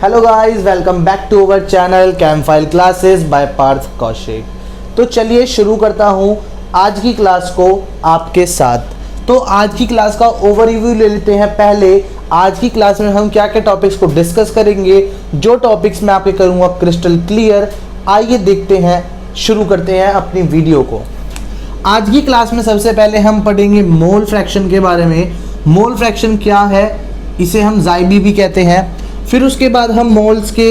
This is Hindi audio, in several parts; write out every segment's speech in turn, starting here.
Hello guys, welcome back to our channel campfire classes by Parth Kaushik. तो चलिए शुरू करता हूं आज की क्लास को आपके साथ। तो आज की क्लास का ओवरव्यू ले लेते हैं। पहले आज की क्लास में हम क्या क्या टॉपिक्स को डिस्कस करेंगे, जो टॉपिक्स मैं आपके करूंगा क्रिस्टल क्लियर। आइए देखते हैं, शुरू करते हैं अपनी वीडियो को। आज की क्लास में सबसे पहले हम पढ़ेंगे मोल फ्रैक्शन के बारे में। मोल फ्रैक्शन क्या है, इसे हम जाइबी भी कहते हैं। फिर उसके बाद हम मोल्स के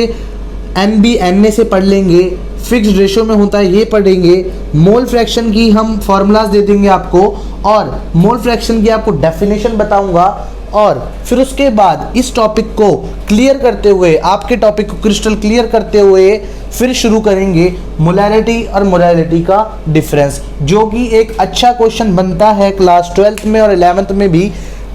एनबी एनए से पढ़ लेंगे, फिक्स्ड रेशो में होता है ये पढ़ेंगे। मोल फ्रैक्शन की हम फार्मूलाज दे देंगे आपको, और मोल फ्रैक्शन की आपको डेफिनेशन बताऊंगा। और फिर उसके बाद इस टॉपिक को क्लियर करते हुए, आपके टॉपिक को क्रिस्टल क्लियर करते हुए फिर शुरू करेंगे मोलैरिटी और मोलैरिटी का डिफरेंस, जो कि एक अच्छा क्वेश्चन बनता है क्लास 12th में और 11th में भी।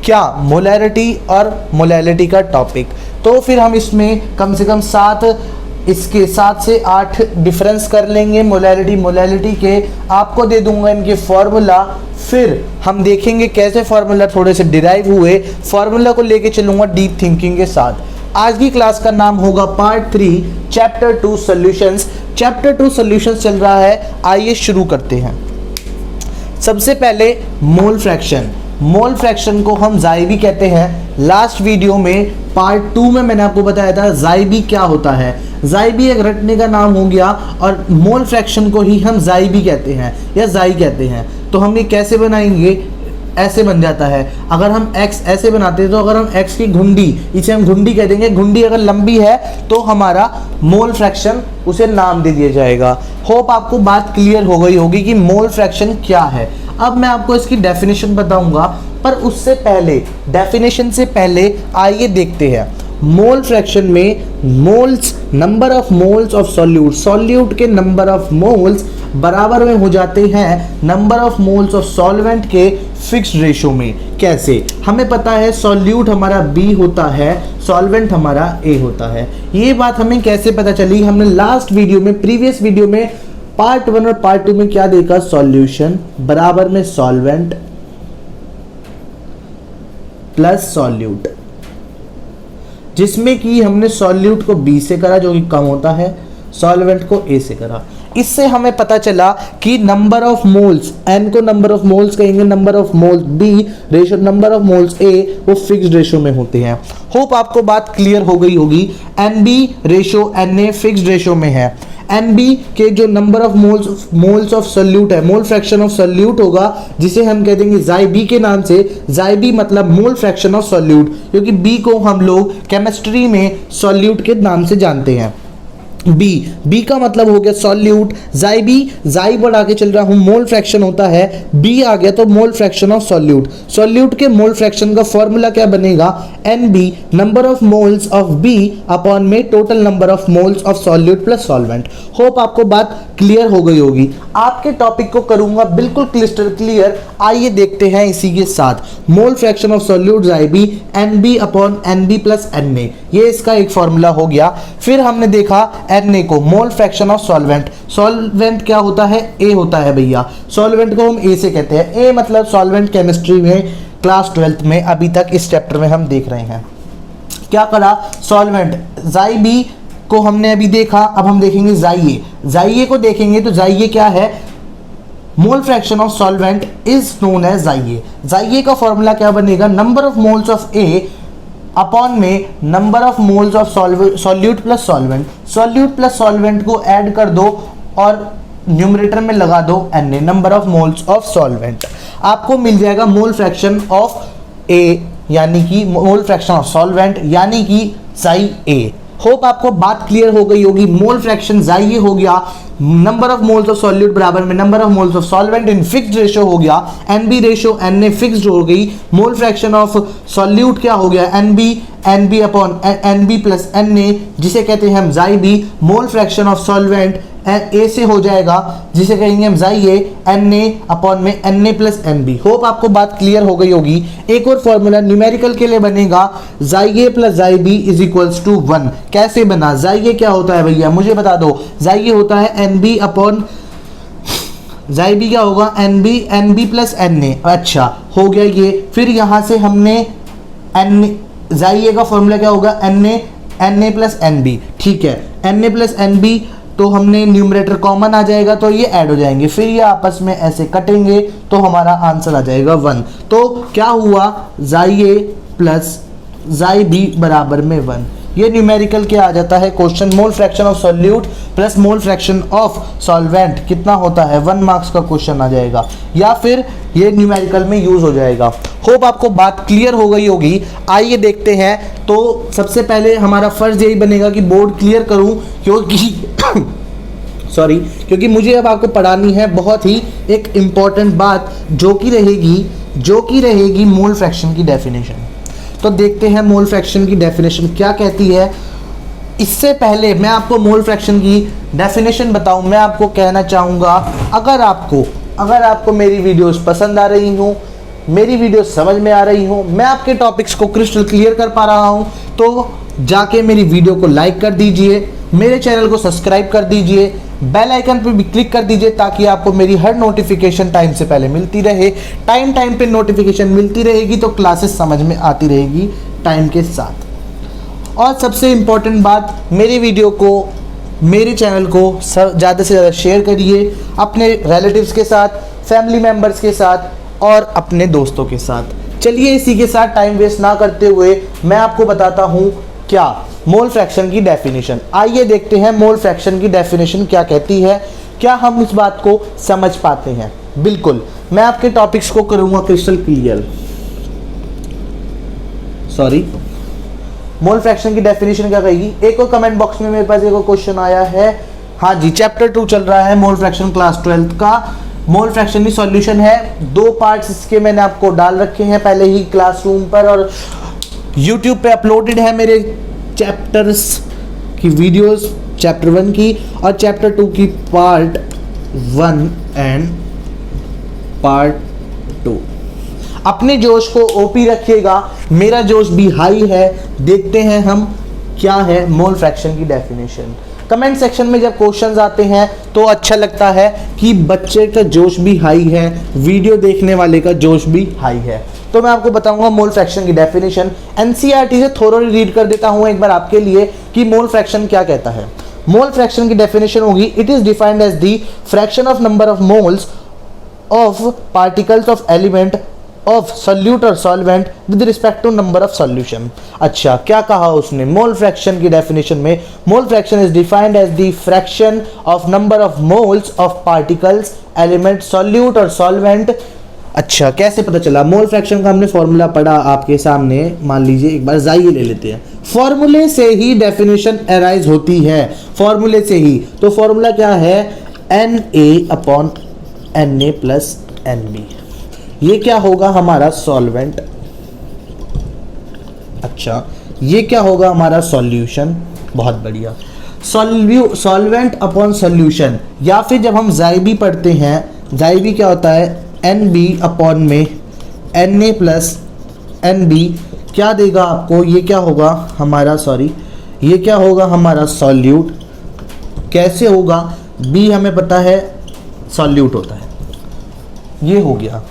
क्या मोलैरिटी और मोलैलिटी का टॉपिक। तो फिर हम इसमें कम से कम 7 से 8 डिफरेंस कर लेंगे मोलैलिटी के। आपको दे दूंगा इनके फॉर्मूला, फिर हम देखेंगे कैसे फॉर्मूला थोड़े से डिराइव हुए। फॉर्मूला को लेके चलूंगा डीप थिंकिंग के साथ। आज की क्लास का नाम होगा part 3 chapter 2 solutions. Chapter 2 solutions चल रहा है, आइए शुरू करते हैं। सबसे पहले मोल फ्रैक्शन। मोल फ्रैक्शन को हम जाइबी कहते हैं। लास्ट वीडियो में पार्ट 2 में मैंने आपको बताया था जाइबी क्या होता है। जाइबी एक रटने का नाम हो गया, और मोल फ्रैक्शन को ही हम जाइबी कहते हैं या जाई कहते हैं। तो हम ये कैसे बनाएंगे, ऐसे बन जाता है। अगर हम x ऐसे बनाते हैं, तो अगर हम x की घुंडी, इसे हम घुंडी कह देंगे। घुंडी अगर लंबी है तो हमारा मोल फ्रैक्शन, उसे नाम दे दिया जाएगा। होप आपको बात क्लियर हो गई होगी कि मोल फ्रैक्शन क्या है। अब मैं आपको इसकी डेफिनेशन बताऊंगा, पर उससे पहले, डेफिनेशन से पहले आइए देखते हैं। मोल फ्रैक्शन में moles, number of moles of solute, solute के नंबर ऑफ मोल्स बराबर में हो जाते हैं number of moles of solvent के फिक्स्ड रेशो में। कैसे, हमें पता है सॉल्यूट हमारा B होता है, सॉल्वेंट हमारा A होता है। ये बात हमें कैसे पता चली, हमने लास्ट वीडियो में, प्रीवियस वीडियो में पार्ट 1 और पार्ट 2 में क्या देखा, सॉल्यूशन बराबर में सॉल्वेंट प्लस सॉल्यूट, जिसमें कि हमने सॉल्यूट को B से करा जो कि कम होता है, सॉल्वेंट को A से करा। इससे हमें पता चला कि नंबर ऑफ मोल्स, N को नंबर ऑफ मोल्स कहेंगे, number of moles B ratio number of moles A, वो फिक्स्ड रेशो में होते हैं। होप आपको बात क्लियर हो गई होगी। NB ratio NA fixed ratio में है। NB के जो number of moles of solute है, मोल फ्रैक्शन ऑफ सॉल्यूट होगा, जिसे हम कह देंगे जाइबी के नाम से। जाइबी मतलब मोल फ्रैक्शन ऑफ सॉल्यूट, क्योंकि B को हम लोग केमिस्ट्री में सॉल्यूट के नाम से जानते हैं। B का मतलब हो गया सॉल्यूट। जाइबी, जाई बढ़ा के चल रहा हूं, मोल फ्रैक्शन होता है, B आ गया तो mole fraction of solute. Solute के मोल फ्रैक्शन का फॉर्मूला क्या बनेगा, NB number of moles of B upon में total number of moles of solute plus solvent. Hope आपको बात क्लियर हो गई होगी। आपके टॉपिक को करूंगा बिल्कुल क्लिस्टर क्लियर। आइए देखते हैं इसी के साथ। Mole fraction of solute chi B NB upon NB plus NA, ये इसका एक फॉर्मूला हो गया। फिर हमने देखा Na को, मोल फ्रैक्शन ऑफ सॉल्वेंट। सॉल्वेंट क्या होता है, A होता है भैया। सॉल्वेंट को हम A से कहते हैं। A मतलब सॉल्वेंट केमिस्ट्री में क्लास 12th में अभी तक इस चैप्टर में हम देख रहे हैं। क्या करा, सॉल्वेंट जाइबी को हमने अभी देखा, अब हम देखेंगे जाइए। जाइए को देखेंगे तो जाइए क्या है, mole fraction of solvent is known as chi A. Chi A का फॉर्मूला क्या बनेगा, number of moles of A upon में number of moles of solute plus solvent. Solute plus solvent को ऐड कर दो और न्यूमरेटर में लगा दो Na, number of moles of solvent. आपको मिल जाएगा मोल फ्रैक्शन ऑफ A, यानी कि मोल फ्रैक्शन ऑफ सॉल्वेंट, यानी कि जाई A। होप आपको बात क्लियर हो गई होगी। मोल फ्रैक्शन जाइए हो गया, number of moles of solute बराबर में number of moles of solvent in fixed ratio हो गया। NB रेशो Na फिक्स्ड हो गई। मोल फ्रैक्शन ऑफ सॉल्यूट क्या हो गया, NB upon NB plus Na, जिसे कहते हैं हम chi B. Mole fraction of solvent A से हो जाएगा, जिसे कहेंगे हम जाइए Na अपॉन में Na प्लस NB। होप आपको बात क्लियर हो गई होगी। एक और फॉर्मूला न्यूमेरिकल के लिए बनेगा, जाइए प्लस जाइबी इज इक्वल्स टू 1। कैसे बना, जाइए क्या होता है भैया, मुझे बता दो। जाइए होता है NB अपॉन, जाइबी क्या होगा, NB प्लस Na। अच्छा हो गया ये। फिर यहां से हमने जाइए का फॉर्मूला क्या होगा, Na Na plus N B, ठीक है, Na प्लस एन बी, तो हमने न्यूमरेटर कॉमन आ जाएगा तो ये ऐड हो जाएंगे, फिर ये आपस में ऐसे कटेंगे तो हमारा आंसर आ जाएगा 1। तो क्या हुआ, जाई ए प्लस जाई बी बराबर में 1। ये न्यूमेरिकल क्या आ जाता है question, mole fraction of solute plus mole fraction of solvent कितना होता है, 1 मार्क्स का क्वेश्चन आ जाएगा, या फिर ये न्यूमेरिकल में यूज हो जाएगा। होप आपको बात क्लियर हो गई होगी। आइए देखते हैं। तो सबसे पहले हमारा फर्ज यही बनेगा कि बोर्ड क्लियर करूं, क्योंकि सॉरी, क्योंकि मुझे अब आपको पढ़ानी है बहुत ही एक इम्पॉर्टेंट बात, जो कि रहेगी मोल फ्रैक्शन की डेफिनेशन। तो देखते हैं मोल फ्रैक्शन की डेफिनेशन क्या कहती है। इससे पहले मैं आपको मोल फ्रैक्शन की डेफिनेशन बताऊं, मैं आपको कहना चाहूँगा, अगर आपको मेरी वीडियोस पसंद आ रही हूँ, मेरी वीडियो समझ में आ रही हूँ, मैं आपके टॉपिक्स को क्रिस्टल क्लियर कर पा रहा हूँ, तो जाके मेरी वीडियो को लाइक कर दीजिए, मेरे चैनल को सब्सक्राइब कर दीजिए, बेल आइकन पर भी क्लिक कर दीजिए, ताकि आपको मेरी हर नोटिफिकेशन टाइम से पहले मिलती रहे। टाइम पे नोटिफिकेशन मिलती रहेगी तो क्लासेस समझ में आती रहेगी टाइम के साथ। और सबसे इम्पोर्टेंट बात, मेरी वीडियो को, मेरे चैनल को ज़्यादा से ज़्यादा शेयर करिए अपने रिलेटिव्स के साथ, फैमिली मेम्बर्स के साथ और अपने दोस्तों के साथ। चलिए इसी के साथ टाइम वेस्ट ना करते हुए मैं आपको बताता हूँ क्या मोल फ्रैक्शन की डेफिनेशन। आइए देखते हैं मोल फ्रैक्शन की डेफिनेशन क्या कहती है, क्या हम इस बात को समझ पाते हैं। बिल्कुल, मैं आपके टॉपिक्स को करूँगा क्रिस्टल क्लियर। सॉरी, मोल फ्रैक्शन की डेफिनेशन क्या कहेगी। एक और कमेंट बॉक्स में मेरे पास एक और क्वेश्चन आया है। हाँ जी, चैप्टर 2 चल रहा है मोल फ्रैक्शन क्लास 12 का। मोल फ्रैक्शन की सॉल्यूशन है, 2 पार्ट्स इसके मैंने आपको डाल रखे हैं पहले ही क्लासरूम पर, और यूट्यूब पे अपलोडेड है मेरे चैप्टर्स की वीडियोस, चैप्टर 1 की और चैप्टर 2 की पार्ट 1 एंड पार्ट 2। अपने जोश को ओपी रखिएगा, मेरा जोश भी हाई है। देखते हैं हम क्या है मोल फ्रैक्शन की डेफिनेशन। कमेंट सेक्शन में जब क्वेश्चंस आते हैं तो अच्छा लगता है कि बच्चे का जोश भी हाई है, वीडियो देखने वाले का जोश भी हाई है। तो मैं आपको बताऊंगा मोल फ्रैक्शन की डेफिनेशन। एनसीईआरटी से थोरोली रीड कर देता हूं एक बार आपके लिए कि मोल फ्रैक्शन क्या कहता है। मोल फ्रैक्शन की डेफिनेशन होगी, it is defined as the fraction of number of moles of particles of element of solute और solvent with respect to number of solution. अच्छा, क्या कहा उसने मोल फ्रैक्शन की डेफिनेशन में, mole fraction is defined as the fraction of number of moles of particles element solute और सॉल्वेंट। अच्छा, कैसे पता चला। मोल फ्रैक्शन का हमने फॉर्मूला पढ़ा आपके सामने, मान लीजिए एक बार जाइए ले लेते हैं। फॉर्मूले से ही डेफिनेशन अराइज होती है, फॉर्मूले से ही। तो फॉर्मूला क्या है, Na प्लस Nb। ये क्या होगा हमारा सॉल्वेंट। अच्छा, ये क्या होगा हमारा सॉल्यूशन। बहुत बढ़िया, सॉल्वेंट अपॉन सॉल्यूशन। या फिर जब हम जाइबी पढ़ते हैं, जाइबी क्या होता है, Nb अपॉन में Na प्लस Nb क्या देगा आपको, ये क्या होगा हमारा, सॉरी, ये क्या होगा हमारा सॉल्यूट। कैसे होगा, B हमें पता है सॉल्यूट होता है। ये हो गया।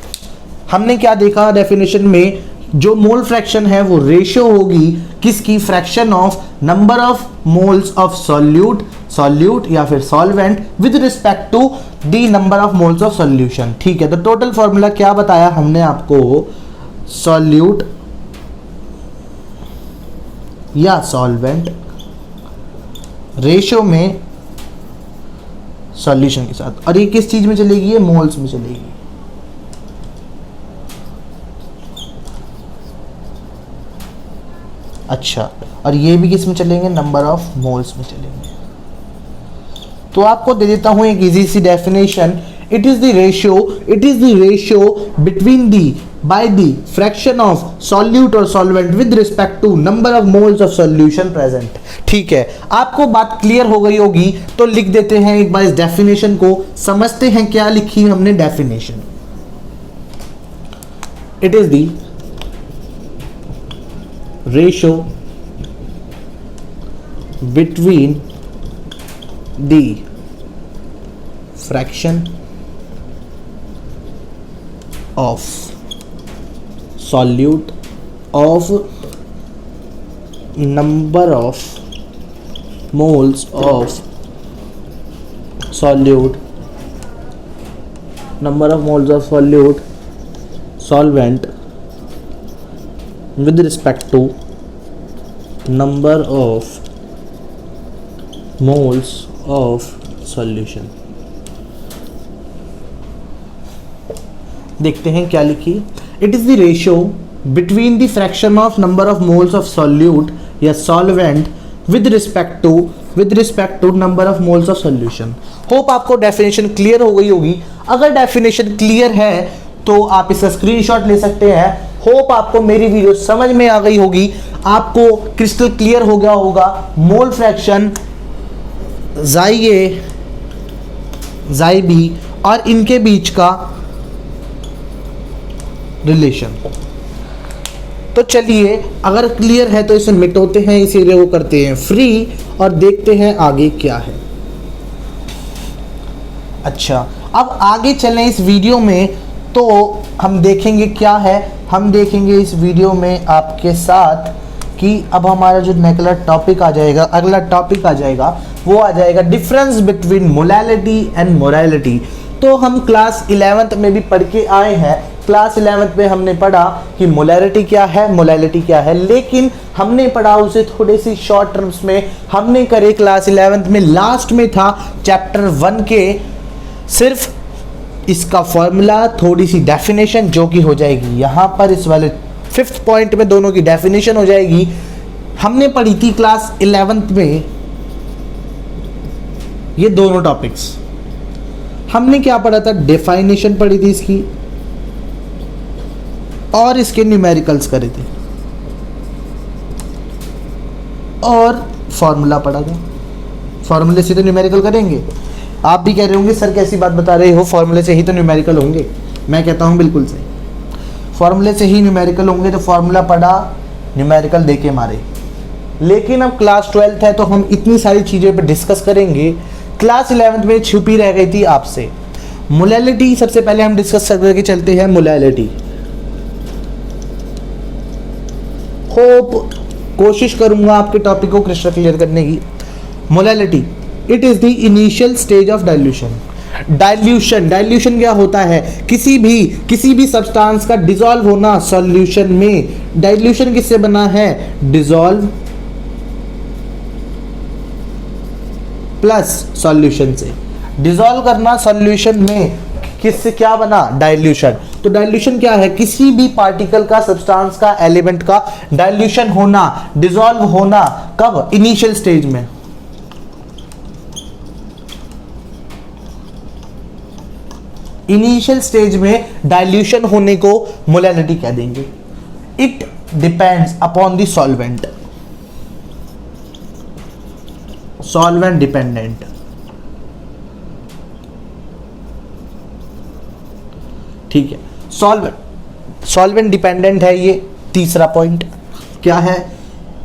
हमने क्या देखा डेफिनेशन में, जो मोल फ्रैक्शन है वो रेशियो होगी किसकी, fraction of number of moles of solute या फिर solvent with respect to the number of moles of solution. ठीक है, तो टोटल फॉर्मूला क्या बताया हमने आपको, सॉल्यूट या सॉल्वेंट रेशियो में सॉल्यूशन के साथ। और ये किस चीज में चलेगी, ये मोल्स में चलेगी। अच्छा, और ये भी किस में चलेंगे, नंबर ऑफ मोल्स में चलेंगे। तो आपको दे देता हूं एक इजी सी definition, it is the ratio between the by the fraction of solute और solvent with respect to number of moles of solution present. ठीक है, आपको बात क्लियर हो गई होगी, तो लिख देते हैं एक बार इस डेफिनेशन को, समझते हैं क्या लिखी हमने definition. It is the ratio between the fraction of solute of number of moles of solute, number of moles of solute solvent with respect to number of moles of solution। देखते हैं क्या लिखी। It is the ratio between the fraction of number of moles of solute या solvent with respect to number of moles of solution. Hope आपको डेफिनेशन क्लियर हो गई होगी। अगर डेफिनेशन क्लियर है तो आप इसका स्क्रीनशॉट ले सकते हैं। होप आपको मेरी वीडियो समझ में आ गई होगी, आपको क्रिस्टल क्लियर हो गया होगा मोल फ्रैक्शन ज़ाई ए ज़ाई बी और इनके बीच का रिलेशन। तो चलिए अगर क्लियर है तो इसे मिटाते हैं, इस एरिया को करते हैं फ्री और देखते हैं आगे क्या है। अच्छा, अब आगे चलें इस वीडियो में तो हम देखेंगे क्या है। हम देखेंगे इस वीडियो में आपके साथ कि अब हमारा जो अगला टॉपिक आ जाएगा वो आ जाएगा difference between molality and morality. तो हम क्लास 11th में भी पढ़ के आए हैं। क्लास 11th में हमने पढ़ा कि मोलैलिटी क्या है, लेकिन हमने पढ़ा उसे थोड़े सी शॉर्ट टर्म्स में हमने करे। क्लास 11th में लास्ट में था चैप्टर 1 के सिर्फ इसका फॉर्मूला, थोड़ी सी डेफिनेशन जो कि हो जाएगी यहाँ पर इस वाले 5th पॉइंट में दोनों की डेफिनेशन हो जाएगी। हमने पढ़ी थी क्लास 11th में ये दोनों टॉपिक्स। हमने क्या पढ़ा था, डेफिनेशन पढ़ी थी इसकी और इसके न्यूमेरिकल्स करे थे और फॉर्मूला पढ़ा था। फॉर्मूले से तो न्यूमेरिकल करेंगे। आप भी कह रहे होंगे सर कैसी बात बता रहे हो, फॉर्मूले से ही तो न्यूमेरिकल होंगे। मैं कहता हूं बिल्कुल सही, फॉर्मूले से ही न्यूमेरिकल होंगे। तो फॉर्मूला पढ़ा, न्यूमेरिकल देके मारे। लेकिन अब क्लास 12th है तो हम इतनी सारी चीज़ें पे डिस्कस करेंगे। क्लास 11th में छुपी रह गई थी आपसे मोलैलिटी। सबसे पहले हम डिस्कस करके चलते हैं मोलैलिटी। होप कोशिश करूंगा आपके टॉपिक को क्रिस्टल क्लियर करने की। Molality, it is the initial stage of dilution. Dilution क्या होता है, किसी भी सब्सटेंस का डिसॉल्व होना सॉल्यूशन में। डाइल्यूशन किससे बना है, डिसॉल्व प्लस सॉल्यूशन से। डिसॉल्व करना सॉल्यूशन में, किससे क्या बना, डाइल्यूशन। तो डाइल्यूशन क्या है, किसी भी पार्टिकल का, सब्सटेंस का, एलिमेंट का डाइल्यूशन होना, डिसॉल्व होना। कब, इनिशियल स्टेज में। इनिशियल स्टेज में डाइल्यूशन होने को मोलैलिटी कह देंगे। It depends upon the solvent, solvent dependent. ठीक है, सॉल्वेंट डिपेंडेंट है ये तीसरा पॉइंट। क्या है,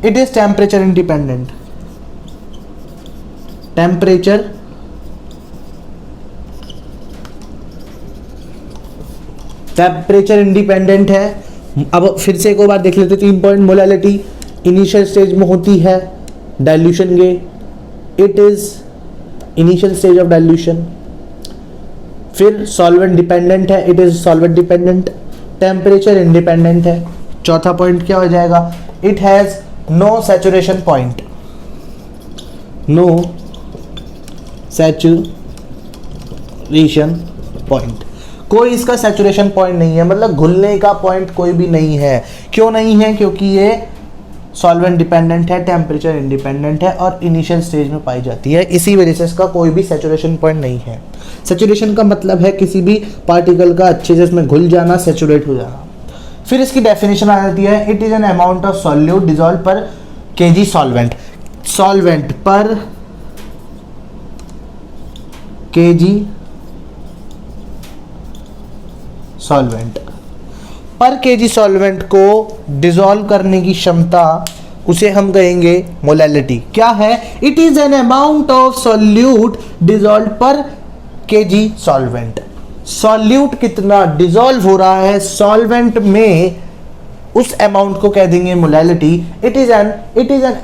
it is temperature independent. Temperature independent है। अब फिर से एक और बार देख लेते, 3 पॉइंट। मोलैलिटी इनिशियल स्टेज में होती है डाइल्यूशन के, it is initial stage of dilution. फिर सॉल्वेंट डिपेंडेंट है, it is solvent dependent. Temperature independent है। चौथा पॉइंट क्या हो जाएगा, it has no saturation point. No saturation point, कोई इसका सैचुरेशन पॉइंट नहीं है, मतलब घुलने का पॉइंट कोई भी नहीं है। क्यों नहीं है, क्योंकि ये सॉल्वेंट डिपेंडेंट है, टेम्परेचर इंडिपेंडेंट है और इनिशियल स्टेज में पाई जाती है। इसी वजह से इसका कोई भी सैचुरेशन पॉइंट नहीं है। सैचुरेशन का मतलब है किसी भी पार्टिकल का अच्छे से इसमें घुल जाना, सैचुरेट हो जाना। फिर इसकी डेफिनेशन आ जाती है, it is an amount of solute dissolve पर केजी सॉल्वेंट। सॉल्वेंट पर केजी सॉल्वेंट, पर केजी सॉल्वेंट को डिसॉल्व करने की क्षमता, उसे हम कहेंगे मोलैलिटी। क्या है, it is an amount of solute dissolve पर केजी सॉल्वेंट। सॉल्यूट कितना डिसॉल्व हो रहा है सॉल्वेंट में, उस अमाउंट को कह देंगे molality. It is an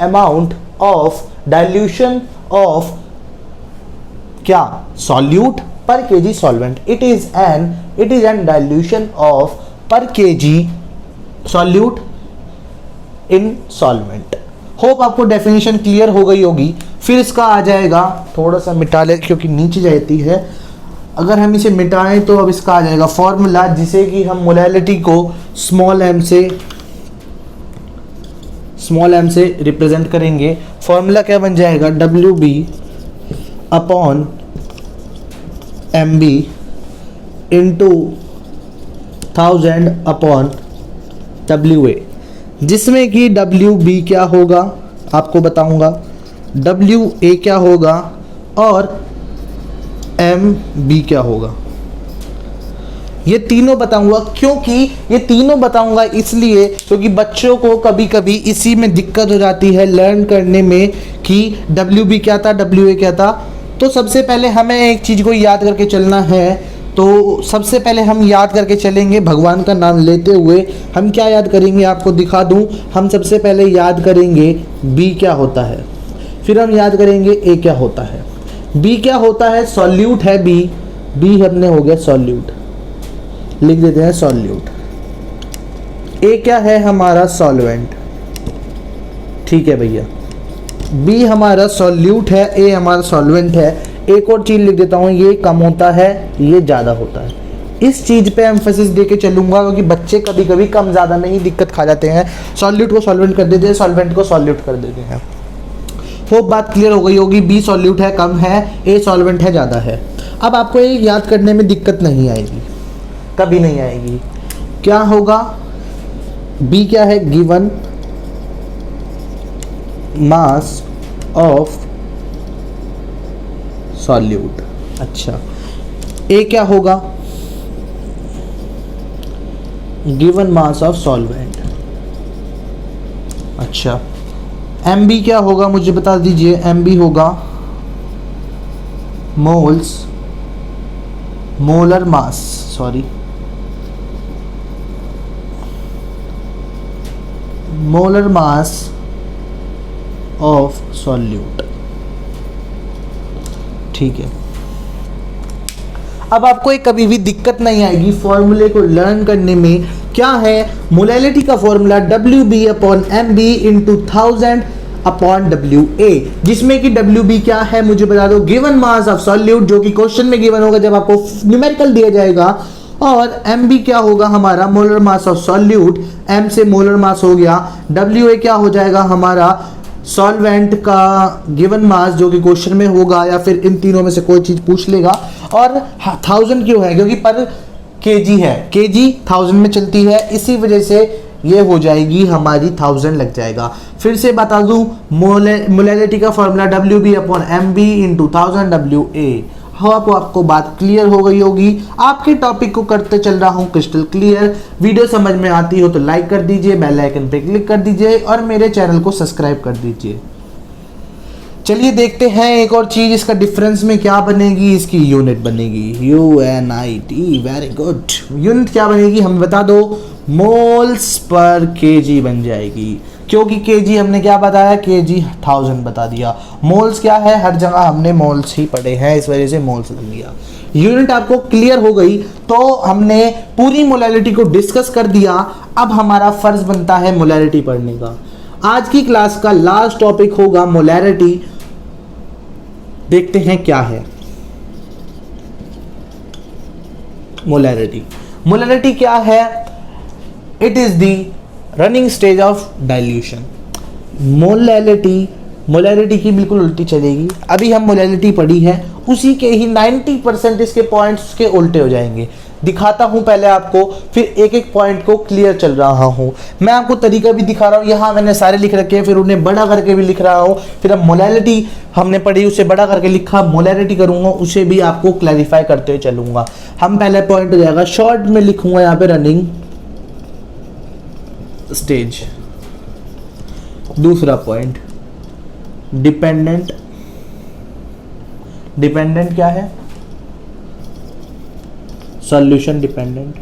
amount of dilution of क्या, सॉल्यूट पर KG solvent. It is an dilution of पर KG solute in solvent. Hope आपको डेफिनेशन क्लियर हो गई होगी। फिर इसका आ जाएगा, थोड़ा सा मिटा ले क्योंकि नीचे जाती है, अगर हम इसे मिटाएं तो अब इसका आ जाएगा फॉर्मूला, जिसे कि हम मोलैलिटी को स्मॉल m से रिप्रेजेंट करेंगे। फॉर्मूला क्या बन जाएगा, WB upon MB into 1000 upon WA, जिसमें कि WB क्या होगा आपको बताऊंगा, WA क्या होगा और MB क्या होगा, ये तीनों बताऊंगा। क्योंकि ये तीनों बताऊंगा इसलिए क्योंकि बच्चों को कभी कभी इसी में दिक्कत हो जाती है लर्न करने में कि WB क्या था, WA क्या था। तो सबसे पहले हमें एक चीज़ को याद करके चलना है। तो सबसे पहले हम याद करके चलेंगे, भगवान का नाम लेते हुए हम क्या याद करेंगे आपको दिखा दूं। हम सबसे पहले याद करेंगे B क्या होता है, फिर हम याद करेंगे A क्या होता है। B क्या होता है, सॉल्यूट है B हमने हो गया सॉल्यूट, लिख देते हैं सॉल्यूट। A क्या है हमारा सॉल्वेंट, ठीक है भैया। B हमारा सॉल्यूट है, A हमारा सॉल्वेंट है। एक और चीज़ लिख देता हूँ, ये कम होता है, ये ज़्यादा होता है। इस चीज़ पे एम्फेसिस दे के चलूँगा क्योंकि बच्चे कभी कभी कम ज़्यादा में ही दिक्कत खा जाते हैं। सॉल्यूट को सॉल्वेंट कर देते हैं, सॉल्वेंट को सॉल्यूट कर देते हैं। होप बात क्लियर हो गई होगी। B सॉल्यूट है, कम है, A सॉल्वेंट है, ज़्यादा है। अब आपको ये याद करने में दिक्कत नहीं आएगी, कभी नहीं आएगी। क्या होगा, B क्या है, गिवन मास ऑफ सॉल्यूट। अच्छा, A क्या होगा, गिवन मास ऑफ सॉल्वेंट। अच्छा, MB क्या होगा मुझे बता दीजिए। MB होगा मोलर मास ऑफ सॉल्यूट, ठीक है। अब आपको एक कभी भी दिक्कत नहीं आएगी फॉर्मूले को लर्न करने में। क्या है, मोलैलिटी का formula WB upon MB into 1000 upon WA, जिसमें कि WB क्या है मुझे बता दो, गिवन मास ऑफ सॉल्यूट, जो कि क्वेश्चन में गिवन होगा जब आपको न्यूमेरिकल दिया जाएगा। और MB क्या होगा हमारा, molar mass of solute, M से मोलर मास हो गया। WA क्या हो जाएगा हमारा, सॉल्वेंट का गिवन मास जो कि क्वेश्चन में होगा, या फिर इन तीनों में से कोई चीज पूछ लेगा। और 1000 क्यों है, क्योंकि पर केजी है, केजी 1000 में चलती है, इसी वजह से ये हो जाएगी हमारी 1000 लग जाएगा। फिर से बता दूं, मोलैलिटी का formula WB upon MB into 1000 WA। आपको बात क्लियर हो गई होगी। आपके टॉपिक को करते चल रहा हूं क्रिस्टल क्लियर। वीडियो समझ में आती हो तो लाइक कर दीजिए, बेल आइकन पे क्लिक कर दीजिए और मेरे चैनल को सब्सक्राइब कर दीजिए। चलिए देखते हैं एक और चीज, इसका डिफरेंस में क्या बनेगी, इसकी यूनिट बनेगी UNIT। Very good. यूनिट क्या बनेगी हमें बता दो, मोल्स पर केजी बन जाएगी, क्योंकि केजी हमने क्या बताया, केजी 1000 बता दिया। मोल्स क्या है, हर जगह हमने मोल्स ही पढ़े हैं, इस वजह से मोल्स लग गया। यूनिट आपको क्लियर हो गई तो हमने पूरी मोलैलिटी को डिस्कस कर दिया। अब हमारा फर्ज बनता है मोलैलिटी पढ़ने का। आज की क्लास का लास्ट टॉपिक होगा मोलैलिटी। देखते हैं क्या है मोलैलिटी। मोलैलिटी क्या है, it is the running stage of dilution. Molality की बिल्कुल उल्टी चलेगी। अभी हम मोलैलिटी पढ़ी है, उसी के ही 90% इसके पॉइंट्स उसके उल्टे हो जाएंगे। दिखाता हूं पहले आपको, फिर एक एक पॉइंट को क्लियर चल रहा हूं। मैं आपको तरीका भी दिखा रहा हूं, यहाँ मैंने सारे लिख रखे हैं, फिर उन्हें बड़ा करके भी लिख रहा हूं। फिर अब मोलैलिटी हमने पढ़ी, उसे बड़ा करके लिखा, मोलैलिटी करूंगा, उसे भी आपको क्लैरिफाई करते हुए चलूंगा। हम पहले पॉइंट हो जाएगा, शॉर्ट में लिखूंगा यहाँ पे रनिंग स्टेज। दूसरा पॉइंट डिपेंडेंट क्या है, सॉल्यूशन डिपेंडेंट।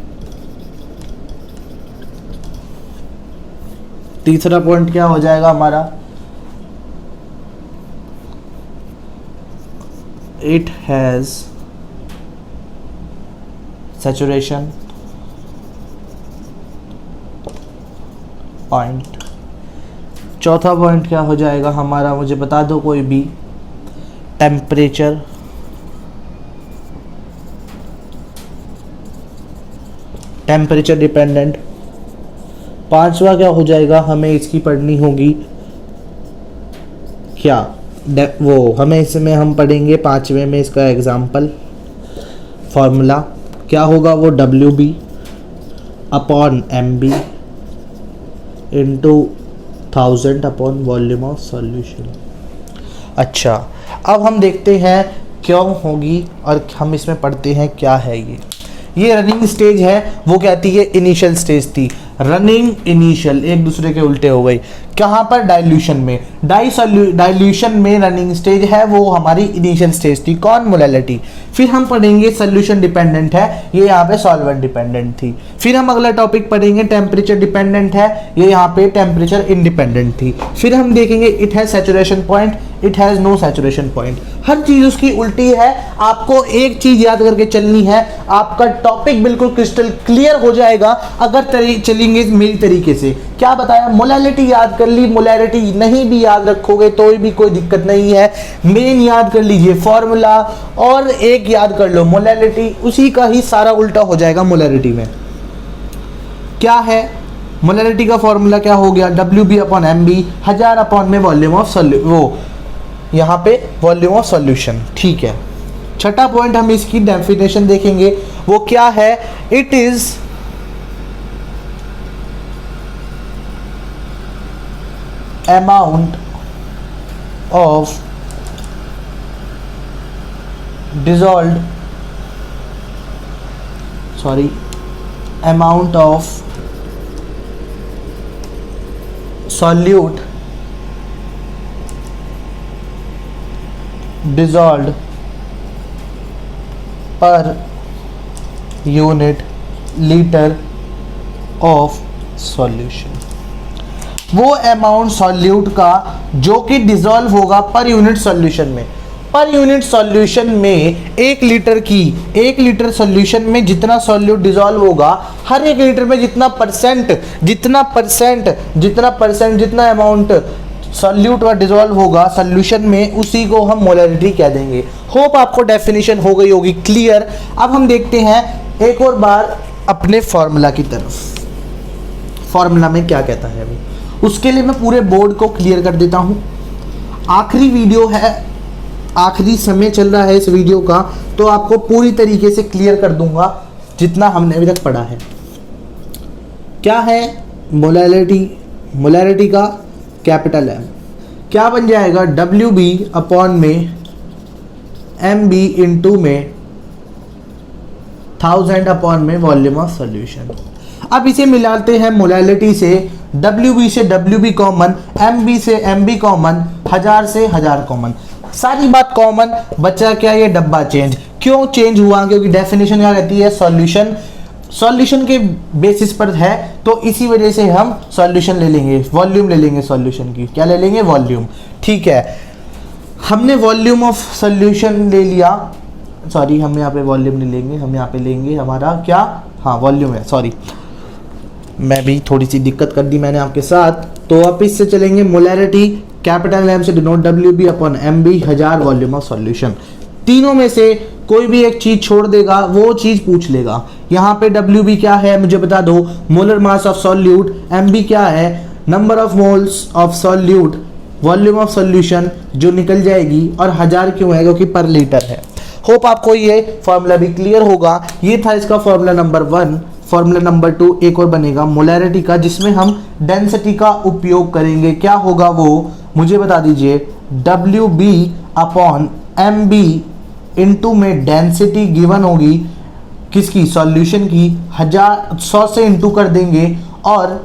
तीसरा पॉइंट क्या हो जाएगा हमारा, इट हैज सैचुरेशन पॉइंट। चौथा पॉइंट क्या हो जाएगा हमारा, मुझे बता दो कोई भी, टेम्परेचर डिपेंडेंट। पांचवा क्या हो जाएगा, हमें इसकी पढ़नी होगी क्या, वो हमें इसमें हम पढ़ेंगे पांचवे में इसका एग्जाम्पल फॉर्मूला क्या होगा, वो WB upon MB into 1000 upon volume of solution. अच्छा, अब हम देखते हैं क्यों होगी और हम इसमें पढ़ते हैं क्या है ये रनिंग स्टेज है, वो कहती है इनिशियल स्टेज थी, रनिंग इनिशियल एक दूसरे के उल्टे हो गई। कहाँ पर, डाइल्यूशन में, डाइल्यूशन में रनिंग स्टेज है, वो हमारी इनिशियल स्टेज थी। कौन, मोलैलिटी। फिर हम पढ़ेंगे सोल्यूशन डिपेंडेंट है, ये यहाँ पे सॉल्वेंट डिपेंडेंट थी। फिर हम अगला टॉपिक पढ़ेंगे टेम्परेचर डिपेंडेंट है, ये यहाँ पे टेम्परेचर इंडिपेंडेंट थी। फिर हम देखेंगे it has saturation point, it has no saturation point. हर चीज उसकी उल्टी है, आपको एक चीज याद करके चलनी है, आपका टॉपिक बिल्कुल क्रिस्टल क्लियर हो जाएगा अगर चलेंगे मेरी तरीके से। क्या बताया, मोलैलिटी याद कर ली, मोलैलिटी नहीं भी याद रखोगे तो भी कोई दिक्कत नहीं है, मेन याद कर लीजिए फॉर्मूला, और एक याद कर लो मोलैलिटी, उसी का ही सारा उल्टा हो जाएगा मोलैलिटी में। क्या है मोलैलिटी का फॉर्मूला, क्या हो गया, WB अपॉन MB, 1000 अपॉन में वॉल्यूम ऑफ वो यहाँ पे वॉल्यूम ऑफ सॉल्यूशन। ठीक है, छठा पॉइंट हम इसकी डेफिनेशन देखेंगे, वो क्या है, it is amount of amount of solute dissolved per unit liter of solution। वो अमाउंट सॉल्यूट का जो कि डिसॉल्व होगा पर यूनिट सॉल्यूशन में। पर यूनिट सॉल्यूशन में 1 लीटर सॉल्यूशन में जितना सॉल्यूट डिसॉल्व होगा, हर 1 लीटर में जितना अमाउंट सॉल्यूट का डिसॉल्व होगा सॉल्यूशन में, उसी को हम मोलैलिटी कह देंगे। होप आपको डेफिनेशन हो गई होगी क्लियर। अब हम देखते हैं एक और बार अपने फॉर्मूला की तरफ। फॉर्मूला में क्या कहता है अभी, उसके लिए मैं पूरे बोर्ड को क्लियर कर देता हूं। आखिरी वीडियो है, आखिरी समय चल रहा है इस वीडियो का, तो आपको पूरी तरीके से क्लियर कर दूंगा जितना हमने अभी तक पढ़ा है। क्या है मोलैलिटी का कैपिटल M क्या बन जाएगा, WB अपॉन में MB इंटू में 1000 अपॉन में वॉल्यूम ऑफ सॉल्यूशन। अब इसे मिलाते हैं मोलैलिटी से, WB से WB कॉमन, MB से MB कॉमन, 1000 से 1000 कॉमन, सारी बात कॉमन, बचा क्या, ये डब्बा चेंज। क्यों चेंज हुआ, क्योंकि डेफिनेशन क्या कहती है, सॉल्यूशन के बेसिस पर है, तो इसी वजह से हम सॉल्यूशन ले लेंगे, वॉल्यूम ले लेंगे सॉल्यूशन की। क्या ले लेंगे, वॉल्यूम। ठीक है, हमने वॉल्यूम ऑफ सॉल्यूशन ले लिया, सॉरी हम यहाँ पे वॉल्यूम नहीं लेंगे, हम यहाँ पे लेंगे हमारा क्या, हाँ वॉल्यूम है, सॉरी मैं भी थोड़ी सी दिक्कत कर दी मैंने आपके साथ। तो आप इससे चलेंगे मोलैलिटी कैपिटल M से denote WB upon MB, 1000 volume of solution. तीनों में से कोई भी एक चीज छोड़ देगा, वो चीज पूछ लेगा। यहाँ पे WB क्या है मुझे बता दो, molar mass of solute, MB क्या है, number of moles of solute, volume of solution जो निकल जाएगी, और 1000 क्यों है, क्योंकि पर लीटर है। होप आपको ये फॉर्मूला भी क्लियर होगा। ये था इसका फॉर्मूला नंबर 1। फॉर्मूला नंबर 2 एक और बनेगा मोलैरिटी का, जिसमें हम डेंसिटी का उपयोग करेंगे। क्या होगा वो मुझे बता दीजिए, WB अपॉन MB इंटू में डेंसिटी गिवन होगी किसकी, सॉल्यूशन की, 100 से इंटू कर देंगे और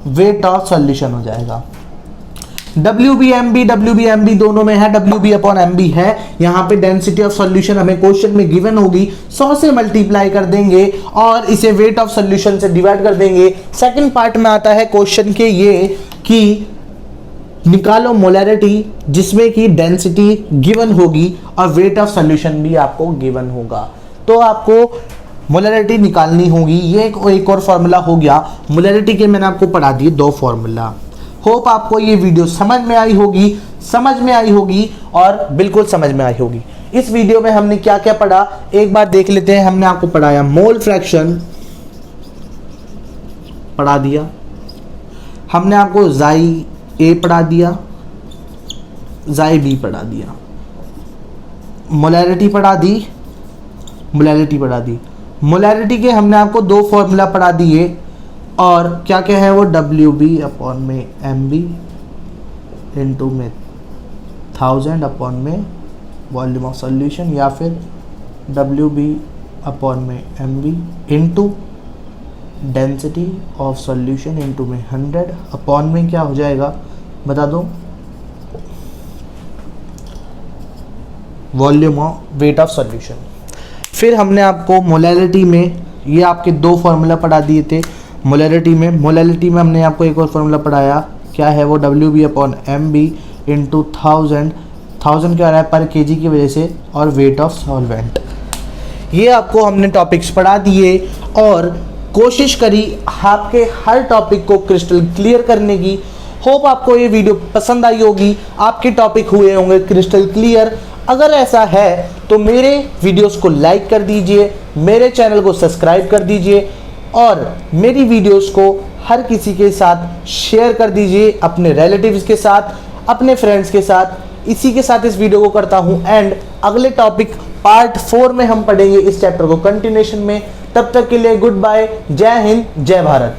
वेट ऑफ सॉल्यूशन हो जाएगा। WB दोनों में है, WB/MB है। यहाँ पे डेंसिटी ऑफ सॉल्यूशन हमें क्वेश्चन में गिवन होगी, 100 से मल्टीप्लाई कर देंगे और इसे वेट ऑफ सॉल्यूशन से डिवाइड कर देंगे। सेकंड पार्ट में आता है क्वेश्चन के ये कि निकालो मोलैरिटी, जिसमें कि डेंसिटी गिवन होगी और वेट ऑफ सॉल्यूशन भी आपको गिवन होगा। तो आपको मोलैरिटी निकालनी होगी। ये एक और फॉर्मूला हो गया मोलैरिटी के, मैंने आपको पढ़ा दिए 2 फॉर्मूला। होप आपको ये वीडियो समझ में आई होगी और बिल्कुल समझ में आई होगी। इस वीडियो में हमने क्या क्या पढ़ा एक बार देख लेते हैं। हमने आपको पढ़ाया मोल फ्रैक्शन पढ़ा दिया, हमने आपको जाई ए पढ़ा दिया, जाई बी पढ़ा दिया, मोलैरिटी पढ़ा दी, मोलैरिटी के हमने आपको 2 फॉर्मूला पढ़ा दिए और क्या क्या है वो WB/MB इंटू में 1000/में वॉल्यूम ऑफ सॉल्यूशन, या फिर WB/MB into density of solution into में 100 में क्या हो जाएगा बता दो, volume of weight of solution. फिर हमने आपको मोलैरिटी में ये आपके 2 फॉर्मूला पढ़ा दिए थे। मोलैरिटी में हमने आपको एक और फॉर्मूला पढ़ाया, क्या है वो WB/MB इंटू 1000 क्या आ रहा है पर केजी की वजह से, और वेट ऑफ सॉल्वेंट। ये आपको हमने टॉपिक्स पढ़ा दिए और कोशिश करी आपके हर टॉपिक को क्रिस्टल क्लियर करने की। होप आपको ये वीडियो पसंद आई होगी, आपके टॉपिक हुए होंगे क्रिस्टल क्लियर। अगर ऐसा है तो मेरे वीडियोस को लाइक कर दीजिए, मेरे चैनल को सब्सक्राइब कर दीजिए और मेरी वीडियोस को हर किसी के साथ शेयर कर दीजिए, अपने रिलेटिव्स के साथ, अपने फ्रेंड्स के साथ। इसी के साथ इस वीडियो को करता हूं एंड। अगले टॉपिक पार्ट 4 में हम पढ़ेंगे इस चैप्टर को कंटिन्यूएशन में। तब तक के लिए गुड बाय, जय हिंद, जय भारत।